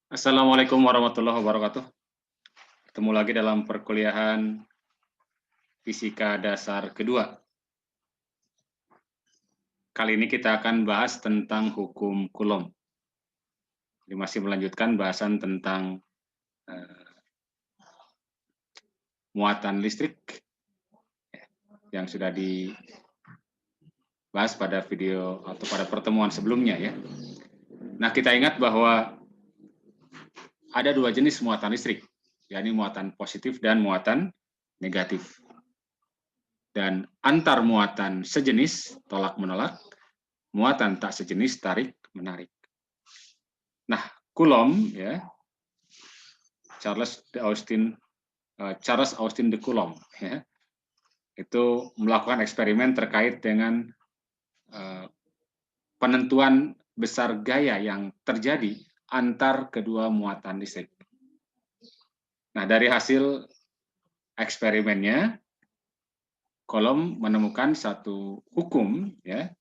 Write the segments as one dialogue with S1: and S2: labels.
S1: Assalamualaikum warahmatullahi wabarakatuh. Ketemu lagi dalam perkuliahan Fisika Dasar kedua. Kali ini kita akan bahas tentang hukum Coulomb. Jadi masih melanjutkan bahasan tentang muatan listrik yang sudah dibahas pada video atau pada pertemuan sebelumnya ya. Nah, kita ingat bahwa ada dua jenis muatan listrik, yakni muatan positif dan muatan negatif. Dan antar muatan sejenis tolak-menolak, muatan tak sejenis tarik-menarik. Nah, Coulomb ya, Charles Austin de Coulomb ya, itu melakukan eksperimen terkait dengan penentuan besar gaya yang terjadi antar kedua muatan listrik. Nah, dari hasil eksperimennya, Coulomb menemukan satu hukum ya,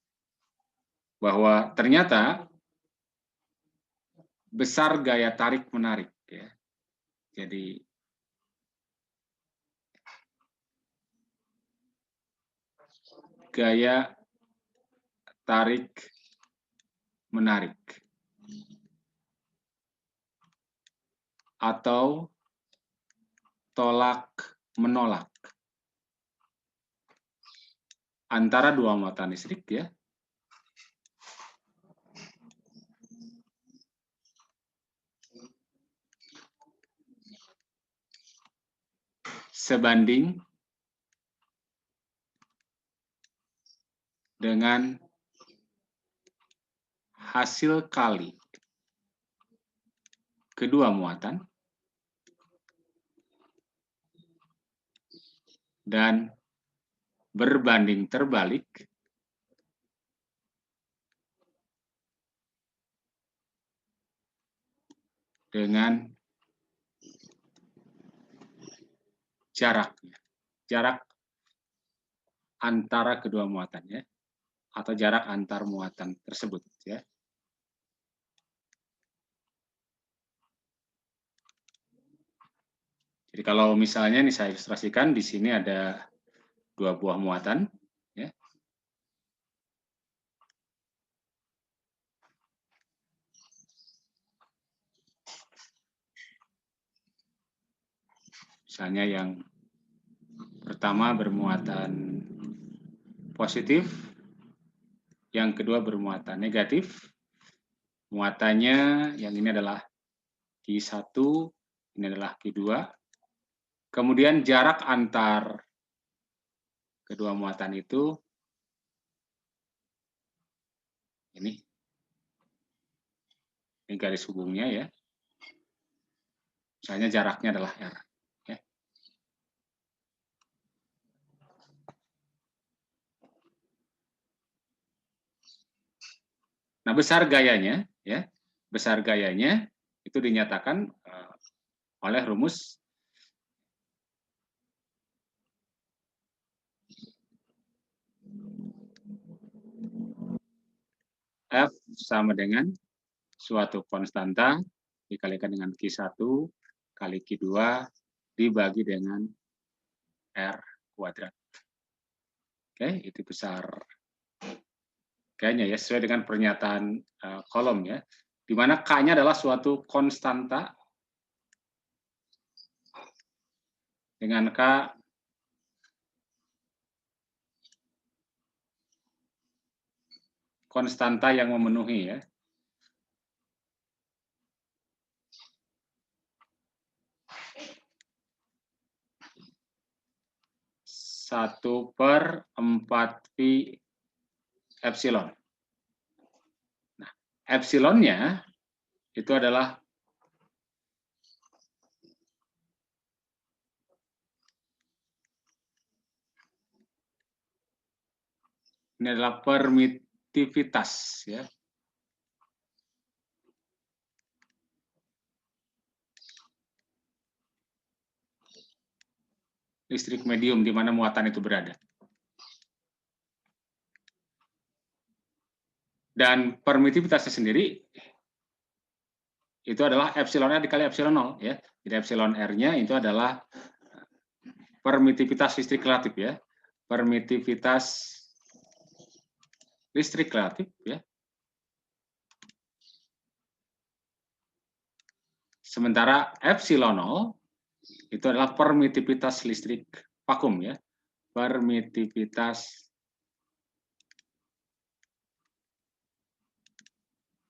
S1: bahwa ternyata besar gaya tarik-menarik ya. Jadi gaya tarik-menarik atau tolak-menolak antara dua muatan listrik ya, sebanding dengan hasil kali kedua muatan dan berbanding terbalik dengan jarak antara kedua muatannya atau jarak antar muatan tersebut ya. Jadi kalau misalnya ini saya ilustrasikan, di sini ada dua buah muatan ya. Misalnya yang pertama bermuatan positif, yang kedua bermuatan negatif. Muatannya yang ini adalah Q1, ini adalah Q2. Kemudian jarak antar kedua muatan itu ini garis hubungnya ya. Misalnya jaraknya adalah R. Ya. Nah, besar gayanya ya, besar gayanya itu dinyatakan oleh rumus F sama dengan suatu konstanta dikalikan dengan Q1 kali Q2 dibagi dengan R kuadrat. Oke, itu besar gayanya ya, sesuai dengan pernyataan Coulomb ya, di mana K-nya adalah suatu konstanta dengan K konstanta yang memenuhi ya. Satu per 4pi epsilon. Nah, epsilonnya itu adalah permitivitas ya. Listrik medium di mana muatan itu berada. Dan permitivitasnya sendiri itu adalah epsilon R dikali epsilon 0 ya. Jadi epsilon R-nya itu adalah permitivitas listrik relatif ya. Permitivitas listrik relatif ya. Sementara epsilon 0 itu adalah permitivitas listrik vakum ya. Permitivitas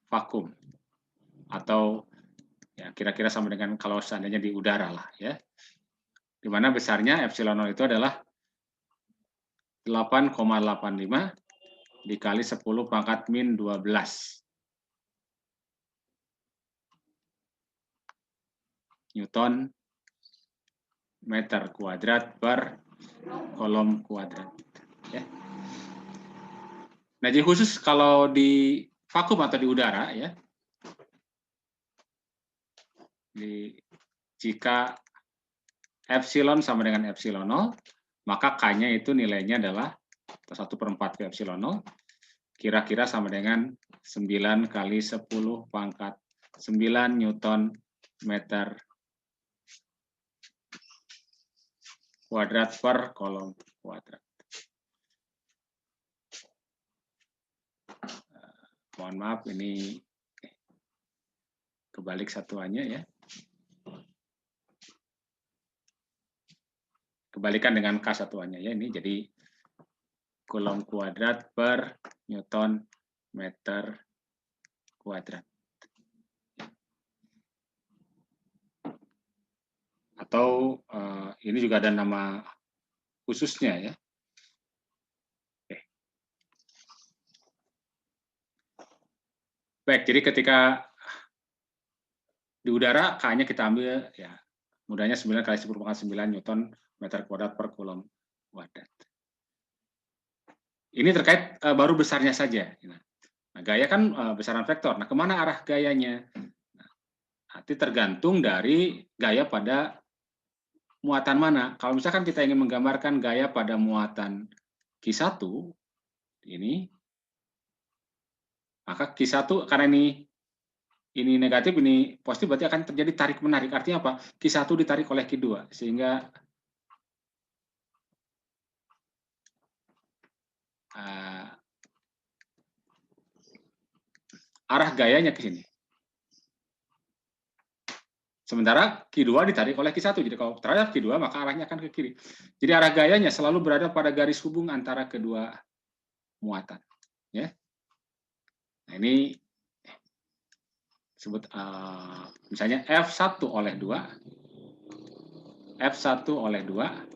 S1: vakum atau ya kira-kira sama dengan kalau seandainya di udara lah ya. Di mana besarnya epsilon 0 itu adalah 8,85 dikali 10 pangkat min 12 Newton meter kuadrat per kolom kuadrat. Ya. Nah, jadi khusus kalau di vakum atau di udara ya, jika epsilon sama dengan epsilon 0, maka K-nya itu nilainya adalah 1/4 ke epsilon 0, kira-kira sama dengan 9 kali 10 pangkat 9 Newton meter kuadrat per kolom kuadrat. Mohon maaf, ini kebalik satuannya ya. Kebalikan dengan K satuannya ya, ini jadi kolom kuadrat per Newton meter kuadrat. Atau ini juga ada nama khususnya ya. Oke. Baik, jadi ketika di udara K-nya kita ambil ya mudahnya 9 kali 10⁹ Newton meter kuadrat per kolom kuadrat. Ini terkait baru besarnya saja. Nah, gaya kan besaran vektor. Nah, kemana arah gayanya? Nah, nanti tergantung dari gaya pada muatan mana. Kalau misalkan kita ingin menggambarkan gaya pada muatan Q1 ini, maka Q1 karena ini negatif, ini positif, berarti akan terjadi tarik menarik. Artinya apa? Q1 ditarik oleh Q2 sehingga arah gayanya ke sini. Sementara Q2 ditarik oleh Q1. Jadi kalau terhadap Q2 maka arahnya akan ke kiri. Jadi arah gayanya selalu berada pada garis hubung antara kedua muatan. Ya. Nah, ini disebut misalnya F1 oleh 2, F1 oleh 2,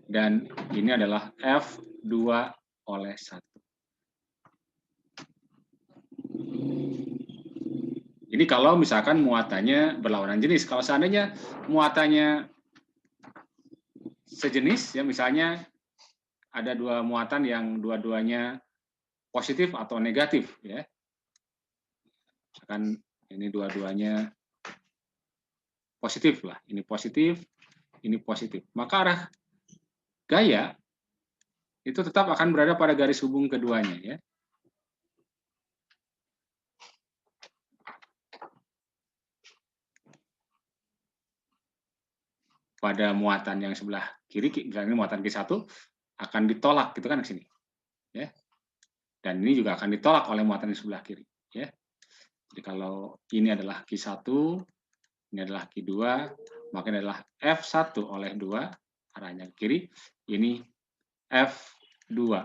S1: dan ini adalah F2 oleh 1. Ini kalau misalkan muatannya berlawanan jenis. Kalau seandainya muatannya sejenis, ya misalnya ada dua muatan yang dua-duanya positif atau negatif, ya. Misalkan ini dua-duanya positif lah, ini positif, maka arah gaya itu tetap akan berada pada garis hubung keduanya, ya. Pada muatan yang sebelah kiri, misalnya muatan Q1 akan ditolak gitu kan ke sini, ya. Dan ini juga akan ditolak oleh muatan di sebelah kiri, ya. Jadi kalau ini adalah Q1, ini adalah Q2, maka ini adalah F1 oleh 2, arahnya ke kiri, ini F2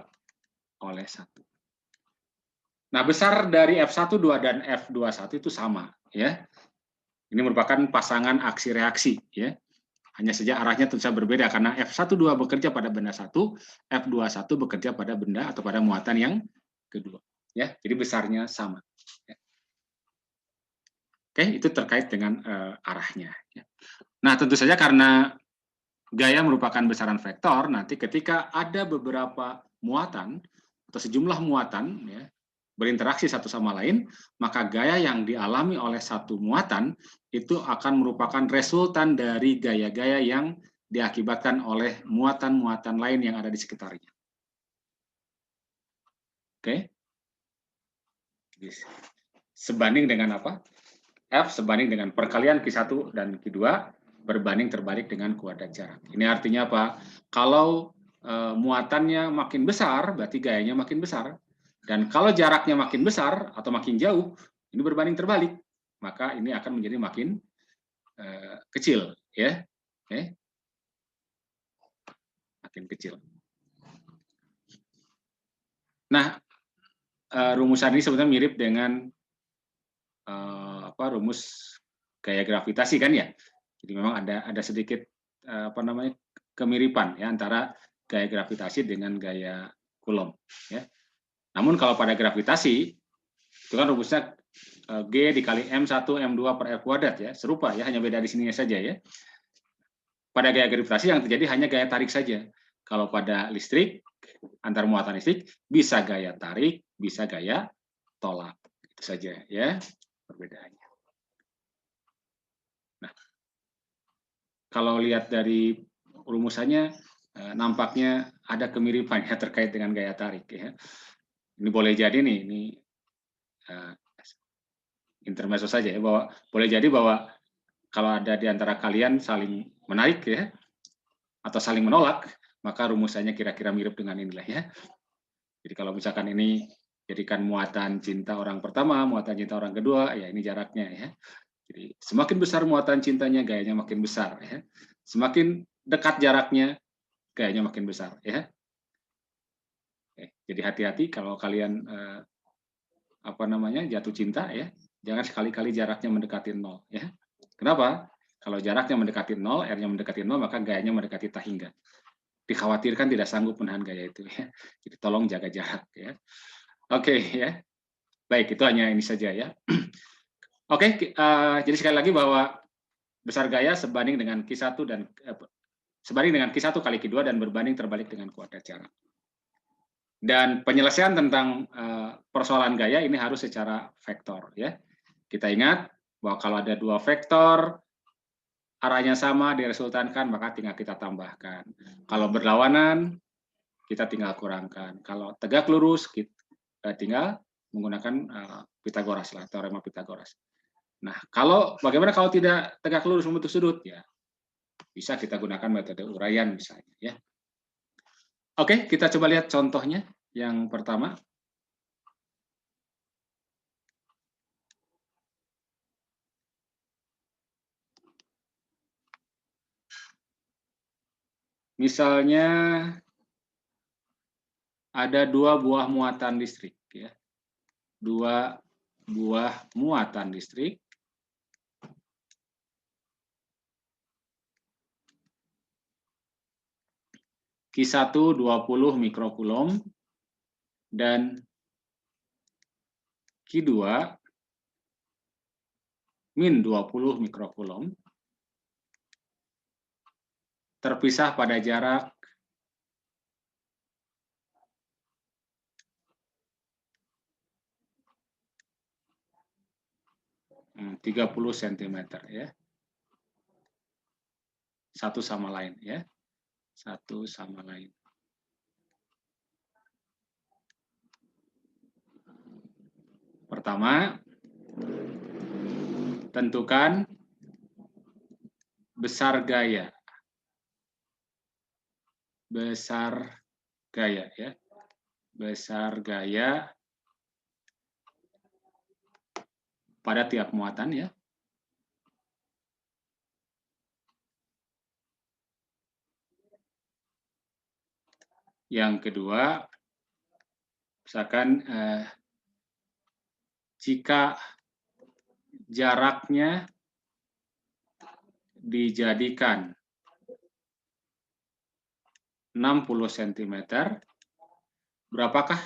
S1: oleh 1. Nah, besar dari F1, 2 dan F21 itu sama, ya. Ini merupakan pasangan aksi reaksi, ya. Hanya saja arahnya tentu saja berbeda karena F12 bekerja pada benda satu, F21 bekerja pada benda atau pada muatan yang kedua, ya. Jadi besarnya sama. Ya. Oke, itu terkait dengan arahnya. Ya. Nah, tentu saja karena gaya merupakan besaran vektor, nanti ketika ada beberapa muatan atau sejumlah muatan, ya, berinteraksi satu sama lain, maka gaya yang dialami oleh satu muatan itu akan merupakan resultan dari gaya-gaya yang diakibatkan oleh muatan-muatan lain yang ada di sekitarnya. Oke? Sebanding dengan apa? F sebanding dengan perkalian Q1 dan Q2 berbanding terbalik dengan kuadrat jarak. Ini artinya apa? Kalau muatannya makin besar, berarti gayanya makin besar. Dan kalau jaraknya makin besar atau makin jauh, ini berbanding terbalik, maka ini akan menjadi makin kecil, ya. Oke. Makin kecil. Nah, rumusan ini sebenarnya mirip dengan rumus gaya gravitasi kan ya. Jadi memang ada sedikit kemiripan ya antara gaya gravitasi dengan gaya Coulomb ya. Namun kalau pada gravitasi itu kan rumusnya G dikali M1 M2 per R kuadrat ya, serupa ya, hanya beda di sininya saja ya. Pada gaya gravitasi yang terjadi hanya gaya tarik saja. Kalau pada listrik, antar muatan listrik bisa gaya tarik, bisa gaya tolak. Itu saja ya perbedaannya. Nah, kalau lihat dari rumusannya nampaknya ada kemiripan ya terkait dengan gaya tarik ya. Ini boleh jadi nih, ini intermezzo saja ya, bahwa boleh jadi bahwa kalau ada di antara kalian saling menarik ya atau saling menolak, maka rumusannya kira-kira mirip dengan inilah ya. Jadi kalau misalkan ini jadikan muatan cinta orang pertama, muatan cinta orang kedua, ya ini jaraknya ya. Jadi semakin besar muatan cintanya, gayanya makin besar ya. Semakin dekat jaraknya, gayanya makin besar ya. Oke, jadi hati-hati kalau kalian jatuh cinta ya, jangan sekali-kali jaraknya mendekati 0 ya. Kenapa? Kalau jaraknya mendekati 0, R-nya mendekati 0, maka gayanya mendekati tak hingga. Dikhawatirkan tidak sanggup menahan gaya itu ya. Jadi tolong jaga jarak ya. Oke ya. Baik, itu hanya ini saja ya. Oke, jadi sekali lagi bahwa besar gaya sebanding dengan Q1 dan sebanding dengan Q1 kali Q2 dan berbanding terbalik dengan kuadrat jarak. Dan penyelesaian tentang persoalan gaya ini harus secara vektor ya. Kita ingat bahwa kalau ada dua vektor arahnya sama diresultankan, maka tinggal kita tambahkan. Kalau berlawanan kita tinggal kurangkan. Kalau tegak lurus kita tinggal menggunakan Pitagoras lah, teorema Pitagoras. Nah, bagaimana kalau tidak tegak lurus membentuk sudut ya? Bisa kita gunakan metode uraian misalnya ya. Oke, kita coba lihat contohnya yang pertama. Misalnya ada dua buah muatan listrik ya. Dua buah muatan listrik Q1 20 mikrokulom dan Q2 min 20 mikrokulom terpisah pada jarak 30 cm ya. Satu sama lain ya. Satu sama lain. Pertama, tentukan besar gaya. Besar gaya ya. Besar gaya pada tiap muatan ya. Yang kedua, misalkan jika jaraknya dijadikan 60 cm, berapakah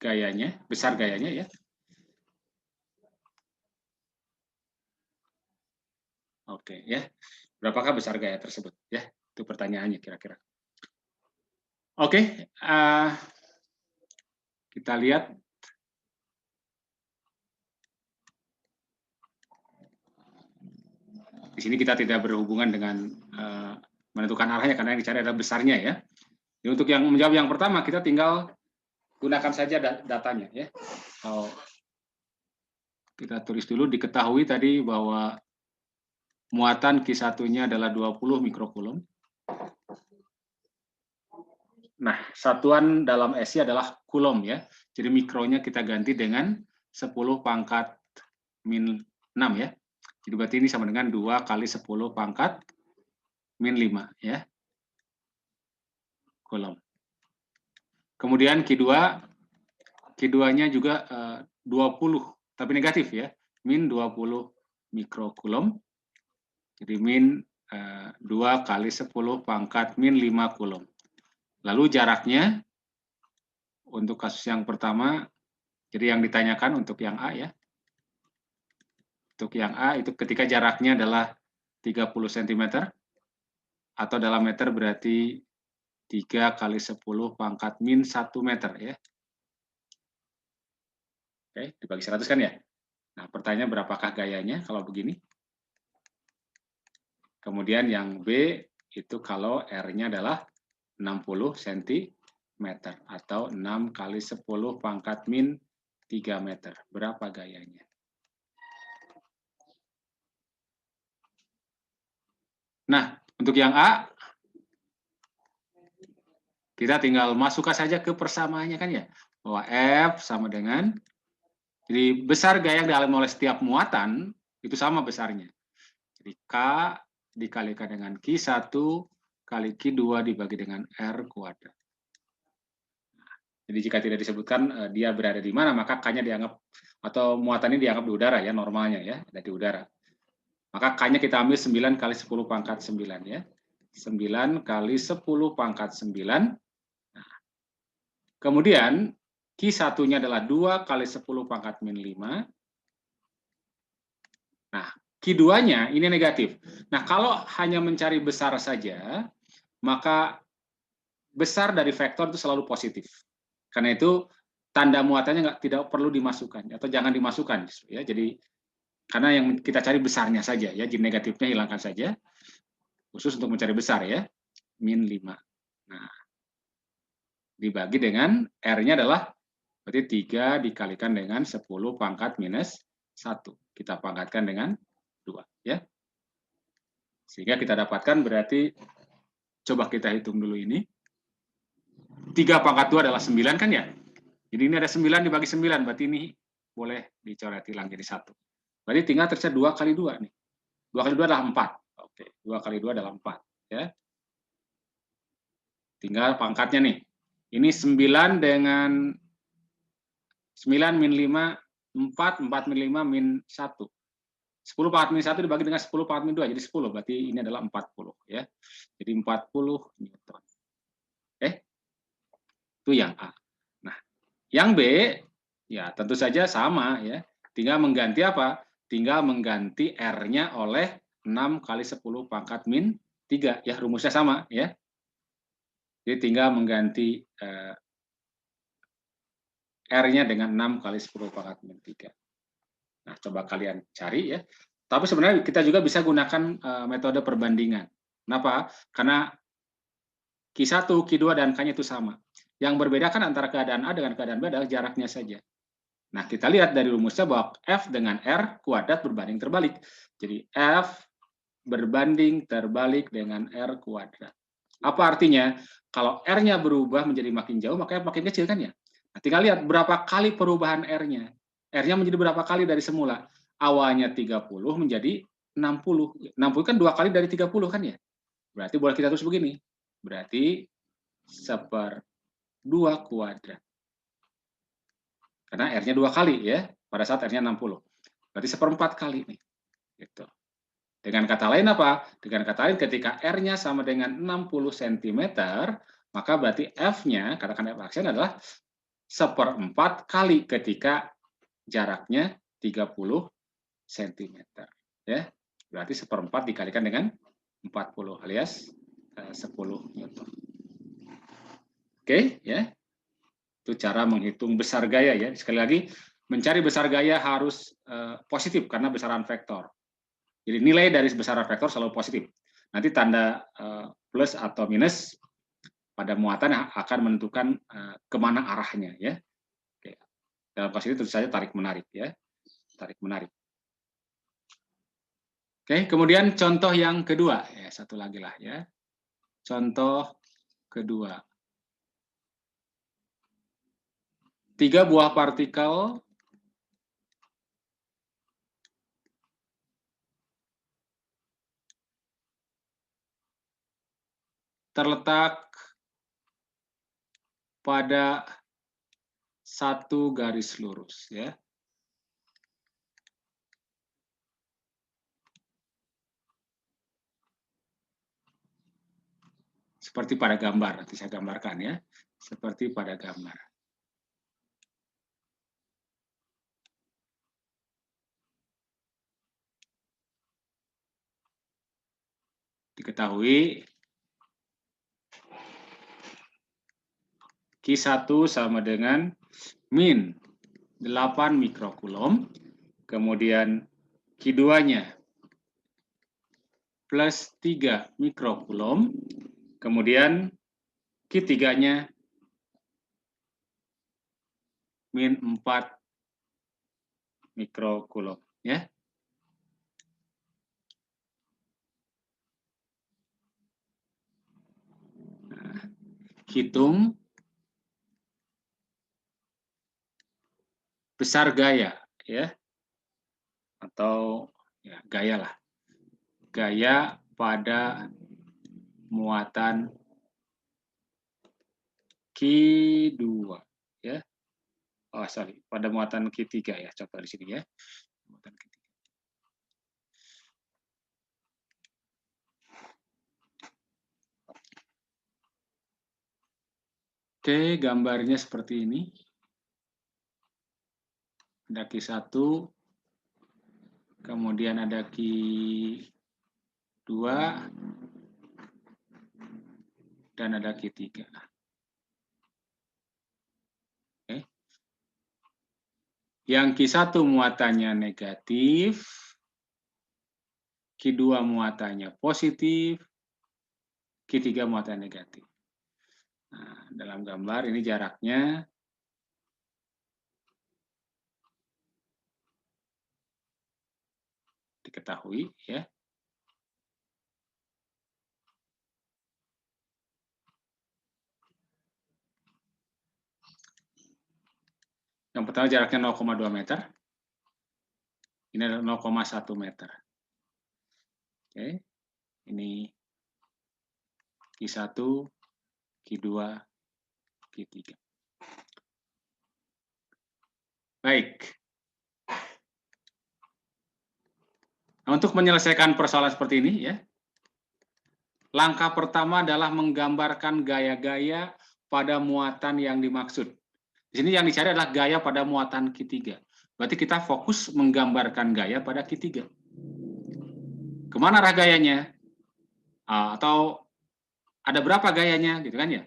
S1: gayanya, besar gayanya ya? Oke ya, berapakah besar gaya tersebut ya? Itu pertanyaannya kira-kira. Oke, kita lihat. Di sini kita tidak berhubungan dengan menentukan arahnya karena yang dicari adalah besarnya ya. Jadi untuk yang menjawab yang pertama kita tinggal gunakan saja datanya ya. Kalau kita tulis dulu, diketahui tadi bahwa muatan Q1-nya adalah 20 mikrokulom. Nah, satuan dalam SI adalah kulom ya. Jadi mikronya kita ganti dengan 10 pangkat min 6 ya. Jadi berarti ini sama dengan 2 kali 10 pangkat min 5 ya. Kulom. Kemudian Q2-nya juga 20, tapi negatif ya. Min 20 mikrokulom. Jadi min 2 kali 10 pangkat min 5 kulom. Lalu jaraknya untuk kasus yang pertama, jadi yang ditanyakan untuk yang A ya. Untuk yang A itu ketika jaraknya adalah 30 cm, atau dalam meter berarti 3 kali 10 pangkat min 1 meter ya. Oke, dibagi 100 kan ya. Nah, pertanyaan berapakah gayanya kalau begini? Kemudian yang B itu kalau R-nya adalah 60 cm atau 6 kali 10 pangkat min 3 meter. Berapa gayanya? Nah, untuk yang A, kita tinggal masukkan saja ke persamaannya kan ya. Bahwa F sama dengan, jadi besar gaya yang dialami oleh setiap muatan, itu sama besarnya. Jadi K dikalikan dengan Q1 kali Q2 dibagi dengan R kuadrat. Jadi jika tidak disebutkan dia berada di mana, maka K-nya dianggap, atau muatan ini dianggap di udara ya, normalnya ya, ada di udara. Maka K-nya kita ambil 9 kali 10 pangkat 9 ya. 9 kali 10 pangkat 9. Nah, kemudian Q1-nya adalah 2 kali 10 pangkat min 5. Nah, Q2-nya ini negatif. Nah, kalau hanya mencari besar saja, maka besar dari vektor itu selalu positif. Karena itu tanda muatannya tidak perlu dimasukkan atau jangan dimasukkan ya. Jadi karena yang kita cari besarnya saja ya, jadi negatifnya hilangkan saja. Khusus untuk mencari besar ya, min 5. Nah, dibagi dengan R-nya adalah berarti 3 dikalikan dengan 10 pangkat minus 1. Kita pangkatkan dengan 2 ya. Sehingga kita dapatkan berarti, coba kita hitung dulu ini. 3 pangkat 2 adalah 9 kan ya? Jadi ini ada 9 dibagi 9, berarti ini boleh dicoret hilang jadi 1. Berarti tinggal tersisa 2 kali 2 nih. 2 kali 2 adalah 4. Oke, 2 kali 2 adalah 4 ya. Tinggal pangkatnya nih. Ini 9 dengan 9 min 5, 4, 4 min 5 min 1. 10 pangkat min 1 dibagi dengan 10 pangkat min 2, jadi 10. Berarti ini adalah 40 ya. Jadi 40 Newton. Itu yang A. Nah, yang B ya tentu saja sama ya. Tinggal mengganti apa? Tinggal mengganti R-nya oleh 6 kali 10 pangkat min 3 ya, rumusnya sama ya. Jadi tinggal mengganti R-nya dengan 6 kali 10 pangkat min 3. Nah, coba kalian cari ya. Tapi sebenarnya kita juga bisa gunakan metode perbandingan. Kenapa? Karena Q1, Q2, dan K-nya itu sama. Yang berbeda kan antara keadaan A dengan keadaan B adalah jaraknya saja. Nah, kita lihat dari rumusnya bahwa F dengan R kuadrat berbanding terbalik. Jadi F berbanding terbalik dengan R kuadrat. Apa artinya? Kalau R-nya berubah menjadi makin jauh, maka makin kecil kan ya? Nah, tinggal lihat berapa kali perubahan R-nya. R-nya menjadi berapa kali dari semula? Awalnya 30 menjadi 60. 60 kan 2 kali dari 30 kan ya? Berarti boleh kita tulis begini. Berarti 1/2 kuadrat. Karena R-nya 2 kali ya, pada saat R-nya 60. Berarti 1/4 kali nih. Gitu. Dengan kata lain apa? Dengan kata lain ketika R-nya sama dengan 60 cm, maka berarti F-nya, katakan F aksen adalah 1/4 kali ketika jaraknya 30 cm. Ya. Berarti 1/4 dikalikan dengan 40 alias 10 Newton. Oke, ya. Itu cara menghitung besar gaya ya. Sekali lagi, mencari besar gaya harus positif karena besaran vektor. Jadi nilai dari besaran vektor selalu positif. Nanti tanda plus atau minus pada muatan yang akan menentukan kemana arahnya, ya. Oke. Dalam kasus ini tentu saja tarik menarik, ya, tarik menarik. Oke, kemudian contoh yang kedua, ya, satu lagi lah, ya. Contoh kedua. 3 buah partikel terletak pada satu garis lurus, ya. Seperti pada gambar, nanti saya gambarkan, ya. Seperti pada gambar. Diketahui Q1 sama dengan min 8 mikrokulom, kemudian Q2-nya plus 3 mikrokulom, kemudian Q3-nya min 4 mikrokulom, ya. Nah, hitung besar gaya, ya, atau ya, gaya lah, gaya pada muatan Q2, ya. Oh, sorry, pada muatan Q3, ya, contoh di sini, ya. Muatan Q3. Oke, gambarnya seperti ini. Ada Q1, kemudian ada Q2, dan ada Q3. Oke. Yang Q1 muatannya negatif, Q2 muatannya positif, Q3 muatannya negatif. Nah, dalam gambar ini jaraknya diketahui, ya. Yang pertama jaraknya 0,2 meter. Ini adalah 0,1 meter. Oke. Ini Q1, Q2, Q3. Baik. Nah, untuk menyelesaikan persoalan seperti ini, ya, langkah pertama adalah menggambarkan gaya-gaya pada muatan yang dimaksud. Di sini yang dicari adalah gaya pada muatan Q3. Berarti kita fokus menggambarkan gaya pada Q3. Kemana arah gayanya? Atau ada berapa gayanya, gitu kan, ya?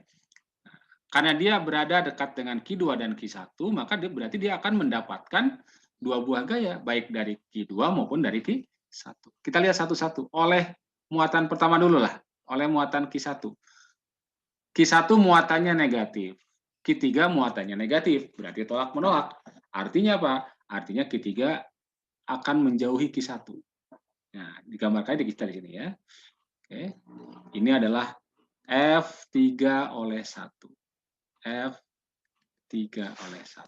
S1: Karena dia berada dekat dengan Q2 dan Q1, maka berarti dia akan mendapatkan 2 buah gaya, baik dari Q2 maupun dari Q1. Kita lihat satu-satu. Oleh muatan pertama dulu lah, oleh muatan Q1. Q1 muatannya negatif, Q3 muatannya negatif, berarti tolak-menolak. Artinya apa? Artinya Q3 akan menjauhi Q1. Nah, digambarkan di sini, ya. Oke. Ini adalah F3 oleh 1. F3 oleh 1.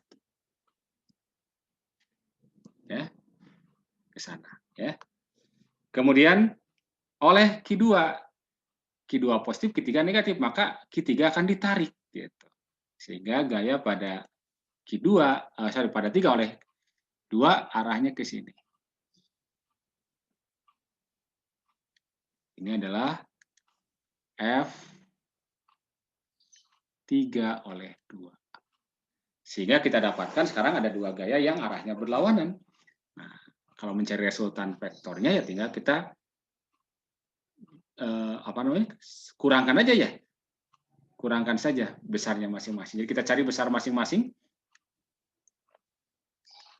S1: Ya, ke sana, ya. Kemudian oleh Q2 positif, Q3 negatif, maka Q3 akan ditarik, gitu. Sehingga gaya pada Q2, pada 3 oleh 2 arahnya ke sini. Ini adalah F3 oleh 2. Sehingga kita dapatkan sekarang ada 2 gaya yang arahnya berlawanan. Nah, kalau mencari resultan vektornya, ya tinggal kita kurangkan aja, ya. Kurangkan saja besarnya masing-masing. Jadi kita cari besar masing-masing.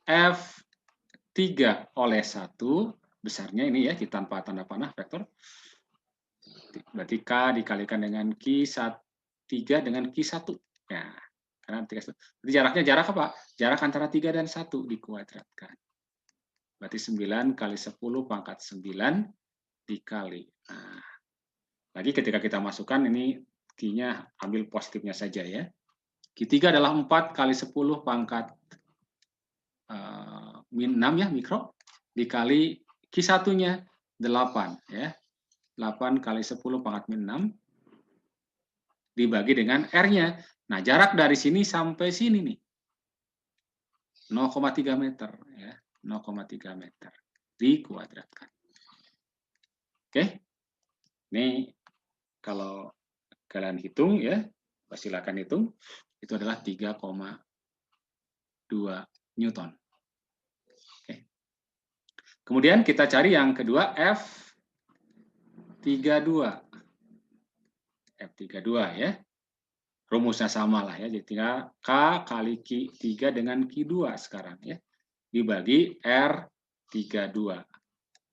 S1: F3 oleh 1, besarnya ini, ya, tanpa tanda panah vektor. Berarti K dikalikan dengan Q3 3 dengan Q1. Nah, karena 3, jadi jaraknya jarak apa? Jarak antara 3 dan 1 dikuadratkan. Berarti 9 kali 10 pangkat 9 dikali. Nah, lagi ketika kita masukkan ini Q-nya ambil positifnya saja ya. Q3 adalah 4 kali 10 pangkat min 6 ya mikro dikali Q1-nya 8 ya. 8 kali 10 pangkat min 6 dibagi dengan R-nya. Nah, jarak dari sini sampai sini nih 0,3 meter ya. 0,3 meter dikuadratkan. Oke. Ini kalau kalian hitung ya, silakan hitung. Itu adalah 3,2 Newton. Oke. Kemudian kita cari yang kedua F32. F32 ya. Rumusnya sama lah ya. Jadi tinggal K kali Q3 dengan Q2 sekarang ya. Dibagi R32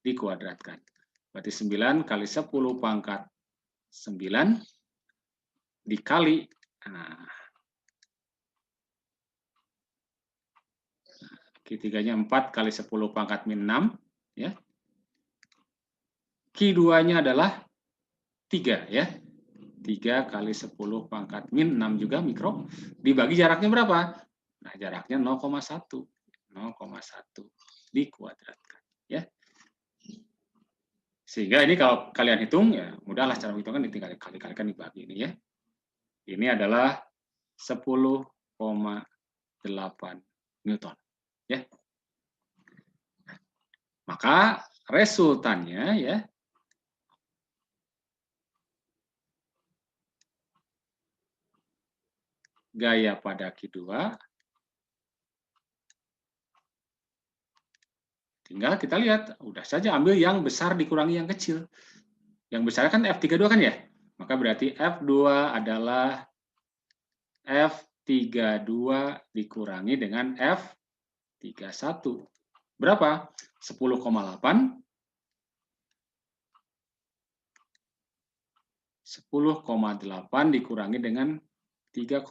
S1: dikuadratkan. Berarti 9 kali 10 pangkat 9 dikali Q3-nya 4 kali 10 pangkat min 6 ya. Q2-nya adalah 3 ya. 3 kali 10 pangkat min 6 juga mikro dibagi jaraknya berapa? Nah, jaraknya 0,1. 0,1 dikuadratkan ya. Sehingga ini kalau kalian hitung ya mudahlah cara menghitungkan, tinggal kali-kalikan dibagi ini ya. Ini adalah 10,8 Newton ya. Maka resultannya ya gaya pada Q2 tinggal kita lihat, udah saja ambil yang besar dikurangi yang kecil. Yang besar kan F32 kan ya? Maka berarti F2 adalah F32 dikurangi dengan F31. Berapa? 10,8. 10,8 dikurangi dengan 3,2.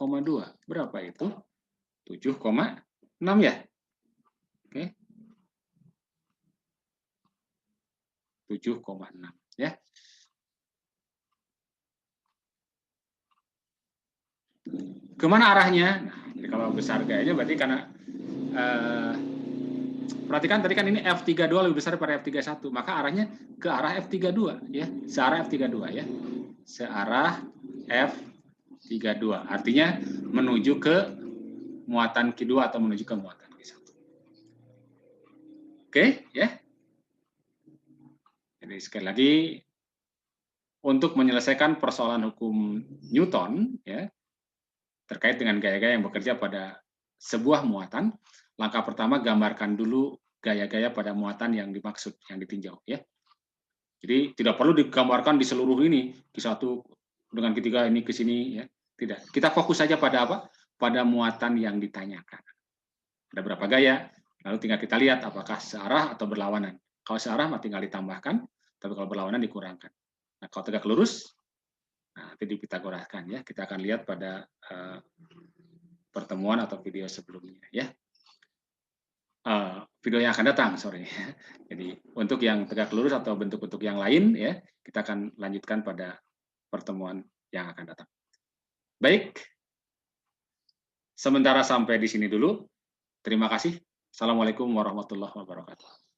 S1: Berapa itu? 7,6 ya? Oke. 7,6 ya. Kemana arahnya? Nah, jadi kalau besar gayanya berarti karena perhatikan tadi kan ini F32 lebih besar daripada F31, maka arahnya ke arah F32 ya, searah F32 ya. Searah F32. Artinya menuju ke muatan Q2 atau menuju ke muatan Q1. Oke, ya. Jadi sekali lagi untuk menyelesaikan persoalan hukum Newton ya terkait dengan gaya-gaya yang bekerja pada sebuah muatan, langkah pertama gambarkan dulu gaya-gaya pada muatan yang dimaksud, yang ditinjau ya. Jadi tidak perlu digambarkan di seluruh ini, Q1 dengan Q3 ini ke sini ya. Tidak. Kita fokus saja pada apa? Pada muatan yang ditanyakan. Ada berapa gaya? Lalu tinggal kita lihat apakah searah atau berlawanan. Kalau searah tinggal ditambahkan, tapi kalau berlawanan dikurangkan. Nah, kalau tegak lurus, nah, nanti dipitagoraskan ya. Kita akan lihat pada pertemuan atau video sebelumnya ya. Video yang akan datang, sorry. Jadi untuk yang tegak lurus atau bentuk-bentuk yang lain ya, kita akan lanjutkan pada pertemuan yang akan datang. Baik, sementara sampai di sini dulu. Terima kasih. Assalamualaikum warahmatullahi wabarakatuh.